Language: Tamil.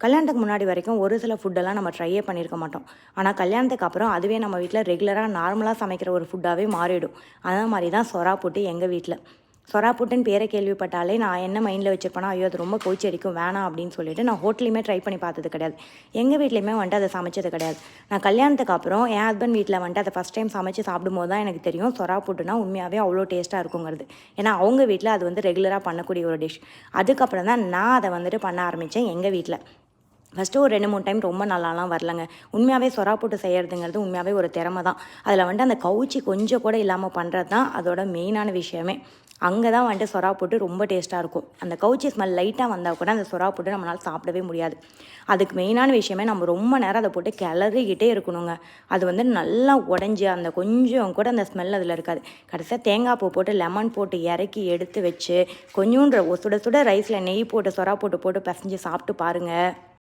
கல்யாணத்துக்கு முன்னாடி வரைக்கும் ஒரு சில ஃபுட்டெல்லாம் நம்ம ட்ரையே பண்ணியிருக்க மாட்டோம். ஆனா கல்யாணத்துக்கு அப்புறம் அதுவே நம்ம வீட்ல ரெகுலரா நார்மலா சமைக்கிற ஒரு ஃபுட்டாவே மாறிடும். அதே மாரி தான் சொரா புட்டு எங்க வீட்ல. சொரா புட்டுன்னு பேர கேள்விப்பட்டாலே நான் என்ன மைண்ட்ல வச்சிருப்பேன்னா, ஐயோ! அது ரொம்ப கொழுச்சு அடிக்கும் வேணாம் அப்படின்னு சொல்லிட்டு நான் ஹோட்டல்லயுமே ட்ரை பண்ணி பார்த்தது கிடையாது. எங்க வீட்லயுமே வந்துட்டு அத சமைச்சது கிடையாது. நான் கல்யாணத்துக்கு அப்புறம் என் ஹஸ்பண்ட் வீட்ல வந்துட்டு அத ஃபர்ஸ்ட் டைம் சமைச்சு சாப்பிடும்போது தான் எனக்கு தெரியும் சொரா புட்டுனா உண்மையாவே அவ்வளோ டேஸ்ட்டா இருக்குங்கிறது. ஏன்னா அவங்க வீட்ல அது வந்து ரெகுலரா பண்ணக்கூடிய ஒரு டிஷ். அதுக்கப்புறம் தான் நான் அத வந்துட்டு பண்ண ஆரம்பிச்சேன் எங்க வீட்ல. ஃபஸ்ட்டு ஒரு 2, 3 டைம் ரொம்ப நல்லாலாம் வரலங்க. உண்மையாவே சொறா புட்டு செய்யறதுங்கிறது உண்மையாவே ஒரு திறமை தான். அதில வந்துட்டு அந்த கவுச்சி கொஞ்சம் கூட இல்லாம பண்றது தான் அதோட மெயினான விஷயமே. அங்க தான் வந்துட்டு சொறா புட்டு ரொம்ப டேஸ்ட்டா இருக்கும். அந்த கவுச்சி ஸ்மெல் லைட்டா வந்தா கூட அந்த சொறா புட்டு நம்மளால சாப்பிடவே முடியாது. அதுக்கு மெயினான விஷயமே நம்ம ரொம்ப நேரம் அத போட்டு கிளறிக்கிட்டே இருக்கணுங்க. அது வந்து நல்லா உடைஞ்சு அந்த கொஞ்சம் கூட அந்த ஸ்மெல் அதில இருக்காது. கடைசியா தேங்காய் பூ போட்டு லெமன் போட்டு இறக்கி எடுத்து வச்சு, கொஞ்சூண்டு சுட சுட ரைஸ்ல நெய் போட்டு சொறா புட்டு போட்டு பெசஞ்சு சாப்பிட்டு பாருங்க.